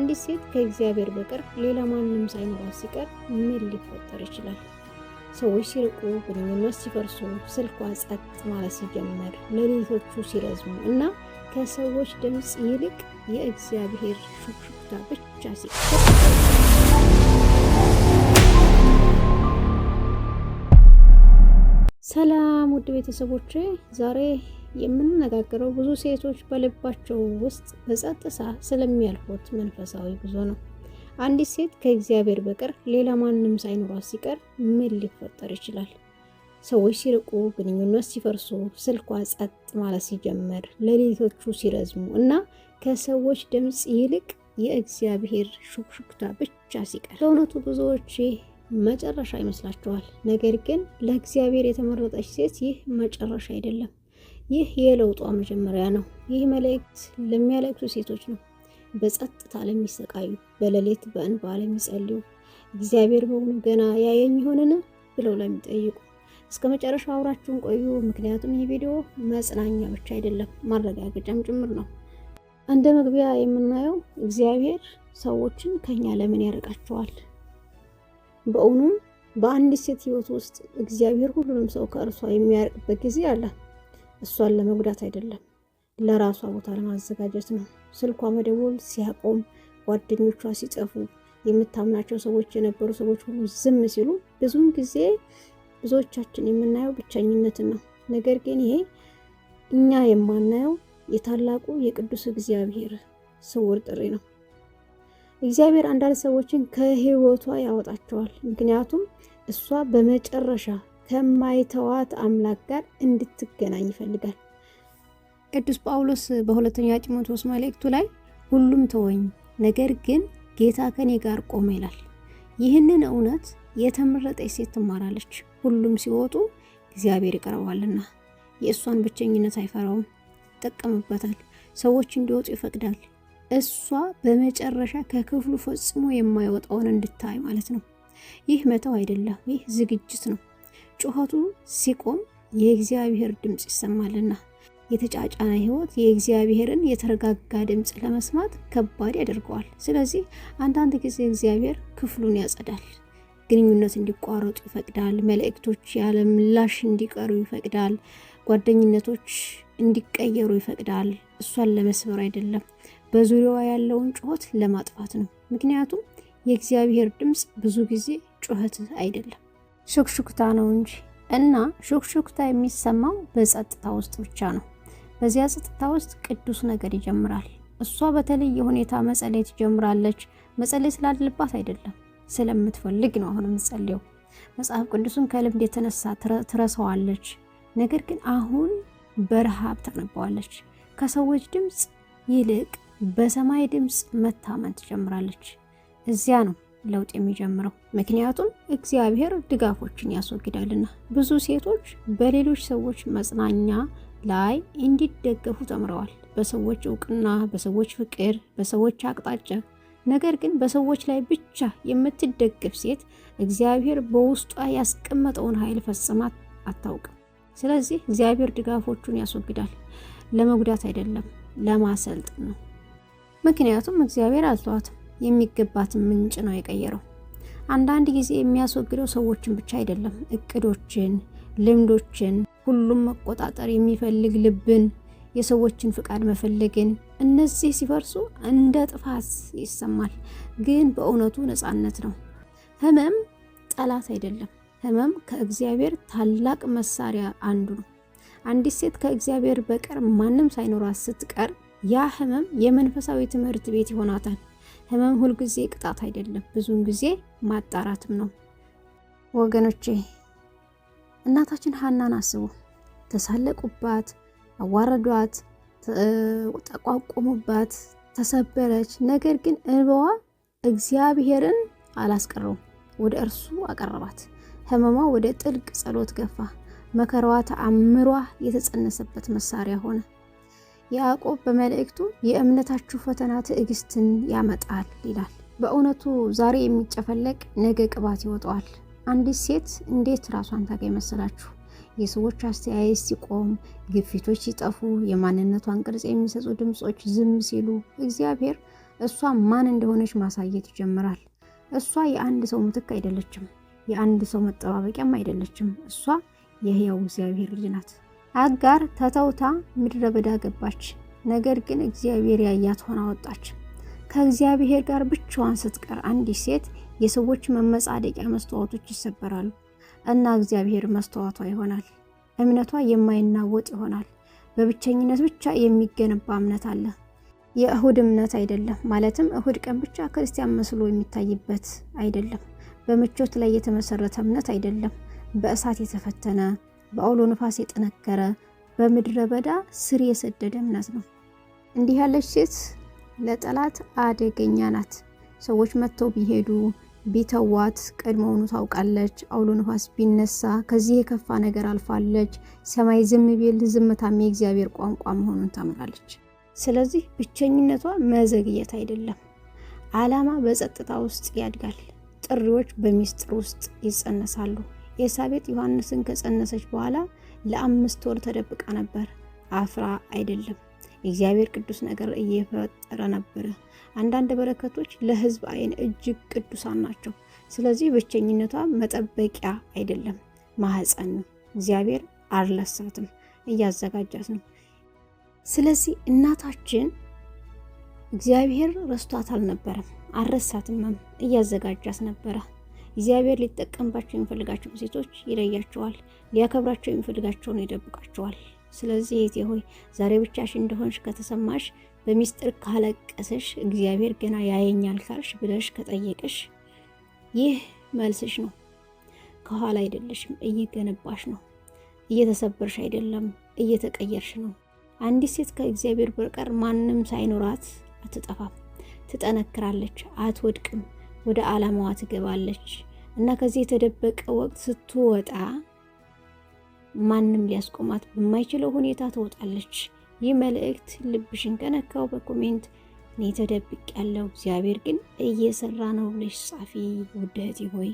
አንዲት ሴት ከእግዚአብሔር በቀር ሌላ ማንም ሳይኖራት ሲቀር ምን ሊፈጠር ይችላል? ሰዎች ሲርቁ፣ ግንኙነት ሲፈርሱ፣ ስልኳ ጸጥ ማለት ሲጀመር፣ ሌሊቶቹ ሲረዝሙ እና ከሰዎች ድምፅ ይልቅ የእግዚአብሔር ሹክሹክታ ብቻ ሲቀር። ሰላም ውድ ቤተሰቦቼ፣ ዛሬ የምንነጋገረው ብዙ ሴቶች በልባቸው ውስጥ በጸጥታ ስለሚያልፉት መንፈሳዊ ጉዞ ነው። አንዲት ሴት ከእግዚአብሔር በቀር ሌላ ማንም ሳይኖራት ሲቀር ምን ሊፈጠር ይችላል? ሰዎች ሲርቁ፣ ግንኙነት ሲፈርሱ፣ ስልኳ ጸጥ ማለት ሲጀመር፣ ሌሊቶቹ ሲረዝሙ እና ከሰዎች ድምፅ ይልቅ የእግዚአብሔር ሹክሹክታ ብቻ ሲቀር። በእውነቱ ብዙዎች መጨረሻ ይመስላችኋል። ነገር ግን ለእግዚአብሔር የተመረጠች ሴት ይህ መጨረሻ አይደለም። ይህ የለውጧ መጀመሪያ ነው። ይህ መልእክት ለሚያለቅሱ ሴቶች ነው። በጸጥታ ለሚሰቃዩ፣ በሌሊት በእንባ ለሚጸልዩ፣ እግዚአብሔር በእውኑ ገና ያየኝ ይሆንን ብለው ለሚጠይቁ። እስከ መጨረሻው አብራችሁን ቆዩ። ምክንያቱም ይህ ቪዲዮ መጽናኛ ብቻ አይደለም፣ ማረጋገጫም ጭምር ነው። እንደ መግቢያ የምናየው እግዚአብሔር ሰዎችን ከኛ ለምን ያርቃቸዋል? በእውኑ በአንዲት ሴት ህይወት ውስጥ እግዚአብሔር ሁሉንም ሰው ከእርሷ የሚያርቅበት ጊዜ አለ። እሷን ለመጉዳት አይደለም፣ ለራሷ ቦታ ለማዘጋጀት ነው። ስልኳ መደወል ሲያቆም፣ ጓደኞቿ ሲጠፉ፣ የምታምናቸው ሰዎች የነበሩ ሰዎች ሁሉ ዝም ሲሉ፣ ብዙውን ጊዜ ብዙዎቻችን የምናየው ብቸኝነትን ነው። ነገር ግን ይሄ እኛ የማናየው የታላቁ የቅዱስ እግዚአብሔር ስውር ጥሪ ነው። እግዚአብሔር አንዳንድ ሰዎችን ከህይወቷ ያወጣቸዋል፣ ምክንያቱም እሷ በመጨረሻ ከማይተዋት አምላክ ጋር እንድትገናኝ ይፈልጋል። ቅዱስ ጳውሎስ በሁለተኛ ጢሞቴዎስ መልእክቱ ላይ ሁሉም ተወኝ፣ ነገር ግን ጌታ ከኔ ጋር ቆመ ይላል። ይህንን እውነት የተመረጠች ሴት ትማራለች። ሁሉም ሲወጡ እግዚአብሔር ይቀርባልና። የእሷን ብቸኝነት አይፈራውም፣ ይጠቀምበታል። ሰዎች እንዲወጡ ይፈቅዳል። እሷ በመጨረሻ ከክፍሉ ፈጽሞ የማይወጣውን እንድታይ ማለት ነው። ይህ መተው አይደለም፣ ይህ ዝግጅት ነው። ጩኸቱ ሲቆም የእግዚአብሔር ድምፅ ይሰማልና። የተጫጫነ ህይወት የእግዚአብሔርን የተረጋጋ ድምፅ ለመስማት ከባድ ያደርገዋል። ስለዚህ አንዳንድ ጊዜ እግዚአብሔር ክፍሉን ያጸዳል። ግንኙነት እንዲቋረጡ ይፈቅዳል። መልእክቶች ያለ ምላሽ እንዲቀሩ ይፈቅዳል። ጓደኝነቶች እንዲቀየሩ ይፈቅዳል። እሷን ለመስበር አይደለም፣ በዙሪያዋ ያለውን ጩኸት ለማጥፋት ነው። ምክንያቱም የእግዚአብሔር ድምፅ ብዙ ጊዜ ጩኸት አይደለም፣ ሹክሹክታ ነው እንጂ። እና ሹክሹክታ የሚሰማው በጸጥታ ውስጥ ብቻ ነው። በዚያ ጸጥታ ውስጥ ቅዱስ ነገር ይጀምራል። እሷ በተለየ ሁኔታ መጸለይ ትጀምራለች። መጸለይ ስላለባት አይደለም፣ ስለምትፈልግ ነው አሁን የምትጸልየው። መጽሐፍ ቅዱስን ከልምድ የተነሳ ትረሳዋለች። ነገር ግን አሁን በረሃብ ታነባዋለች። ከሰዎች ድምፅ ይልቅ በሰማይ ድምፅ መታመን ትጀምራለች። እዚያ ነው ለውጥ የሚጀምረው። ምክንያቱም እግዚአብሔር ድጋፎችን ያስወግዳልና። ብዙ ሴቶች በሌሎች ሰዎች መጽናኛ ላይ እንዲደገፉ ተምረዋል። በሰዎች እውቅና፣ በሰዎች ፍቅር፣ በሰዎች አቅጣጫ። ነገር ግን በሰዎች ላይ ብቻ የምትደገፍ ሴት እግዚአብሔር በውስጧ ያስቀመጠውን ኃይል ፈጽማ አታውቅም። ስለዚህ እግዚአብሔር ድጋፎቹን ያስወግዳል። ለመጉዳት አይደለም፣ ለማሰልጠን ነው። ምክንያቱም እግዚአብሔር አዟትም የሚገባትን ምንጭ ነው የቀየረው። አንዳንድ ጊዜ የሚያስወግደው ሰዎችን ብቻ አይደለም፣ እቅዶችን፣ ልምዶችን፣ ሁሉም መቆጣጠር የሚፈልግ ልብን፣ የሰዎችን ፍቃድ መፈለግን። እነዚህ ሲፈርሱ እንደ ጥፋት ይሰማል፣ ግን በእውነቱ ነፃነት ነው። ህመም ጠላት አይደለም። ህመም ከእግዚአብሔር ታላቅ መሳሪያ አንዱ ነው። አንዲት ሴት ከእግዚአብሔር በቀር ማንም ሳይኖራት ስትቀር ያ ህመም የመንፈሳዊ ትምህርት ቤት ይሆናታል። ህመም ሁልጊዜ ቅጣት አይደለም፣ ብዙውን ጊዜ ማጣራትም ነው። ወገኖቼ እናታችን ሐናን አስቡ። ተሳለቁባት፣ አዋረዷት፣ ተቋቁሙባት፣ ተሰበረች። ነገር ግን እንባዋ እግዚአብሔርን አላስቀረውም፣ ወደ እርሱ አቀረባት። ህመሟ ወደ ጥልቅ ጸሎት ገፋ። መከራዋ ተአምሯ የተጸነሰበት መሳሪያ ሆነ። ያዕቆብ በመልእክቱ የእምነታችሁ ፈተና ትዕግስትን ያመጣል ይላል። በእውነቱ ዛሬ የሚጨፈለቅ ነገ ቅባት ይወጣዋል። አንዲት ሴት እንዴት ራሷን ታገኝ መሰላችሁ? የሰዎች አስተያየት ሲቆም፣ ግፊቶች ሲጠፉ፣ የማንነቷን ቅርጽ የሚሰጡ ድምጾች ዝም ሲሉ እግዚአብሔር እሷ ማን እንደሆነች ማሳየት ይጀምራል። እሷ የአንድ ሰው ምትክ አይደለችም፣ የአንድ ሰው መጠባበቂያም አይደለችም። እሷ የሕያው እግዚአብሔር ልጅ ናት። አጋር ተተውታ ምድረ በዳ ገባች። ነገር ግን እግዚአብሔር ያያት ሆና ወጣች። ከእግዚአብሔር ጋር ብቻዋን ስትቀር አንዲት ሴት የሰዎች መመጻደቂያ መስተዋቶች ይሰበራሉ እና እግዚአብሔር መስተዋቷ ይሆናል። እምነቷ የማይናወጥ ይሆናል። በብቸኝነት ብቻ የሚገነባ እምነት አለ። የእሁድ እምነት አይደለም። ማለትም እሁድ ቀን ብቻ ክርስቲያን መስሎ የሚታይበት አይደለም። በምቾት ላይ የተመሰረተ እምነት አይደለም። በእሳት የተፈተነ፣ በአውሎ ነፋስ የጠነከረ፣ በምድረ በዳ ስር የሰደደ እምነት ነው። እንዲህ ያለች ሴት ለጠላት አደገኛ ናት። ሰዎች መጥተው ቢሄዱ ቢተዋት ቀድሞውኑ ታውቃለች። አውሎ ነፋስ ቢነሳ ከዚህ የከፋ ነገር አልፋለች። ሰማይ ዝም ቢል ዝምታም የእግዚአብሔር ቋንቋ መሆኑን ታምናለች። ስለዚህ ብቸኝነቷ መዘግየት አይደለም። ዓላማ በጸጥታ ውስጥ ያድጋል። ጥሪዎች በሚስጥር ውስጥ ይጸነሳሉ። ኤልሳቤጥ ዮሐንስን ከጸነሰች በኋላ ለ5 ወር ተደብቃ ነበር። አፍራ አይደለም። የእግዚአብሔር ቅዱስ ነገር እየፈጠረ ነበር። አንዳንድ በረከቶች ለሕዝብ ዓይን እጅግ ቅዱሳን ናቸው። ስለዚህ ብቸኝነቷ መጠበቂያ አይደለም፣ ማህፀን ነው። እግዚአብሔር አልረሳትም፣ እያዘጋጃት ነው። ስለዚህ እናታችን እግዚአብሔር ረስቷት አልነበረም፣ አልረሳትምም፣ እያዘጋጃት ነበረ። እግዚአብሔር ሊጠቀምባቸው የሚፈልጋቸው ሴቶች ይለያቸዋል፣ ሊያከብራቸው የሚፈልጋቸውን ይደብቃቸዋል። ስለዚህ እህቴ ሆይ ዛሬ ብቻሽ እንደሆንሽ ከተሰማሽ፣ በሚስጥር ካለቀሰሽ፣ እግዚአብሔር ገና ያየኛል ካልሽ ብለሽ ከጠየቅሽ ይህ መልስሽ ነው። ከኋላ አይደለሽም፣ እየገነባሽ ነው። እየተሰበርሽ አይደለም፣ እየተቀየርሽ ነው። አንዲት ሴት ከእግዚአብሔር በቀር ማንም ሳይኖራት አትጠፋም፣ ትጠነክራለች፣ አትወድቅም፣ ወደ ዓላማዋ ትገባለች እና ከዚህ የተደበቀ ወቅት ስትወጣ ማንም ሊያስቆማት በማይችለው ሁኔታ ትወጣለች። ይህ መልእክት ልብሽን ከነካው በኮሜንት እኔ ተደብቅ ያለው እግዚአብሔር ግን እየሰራ ነው ብለሽ ጻፊ። ውድ እህቴ ሆይ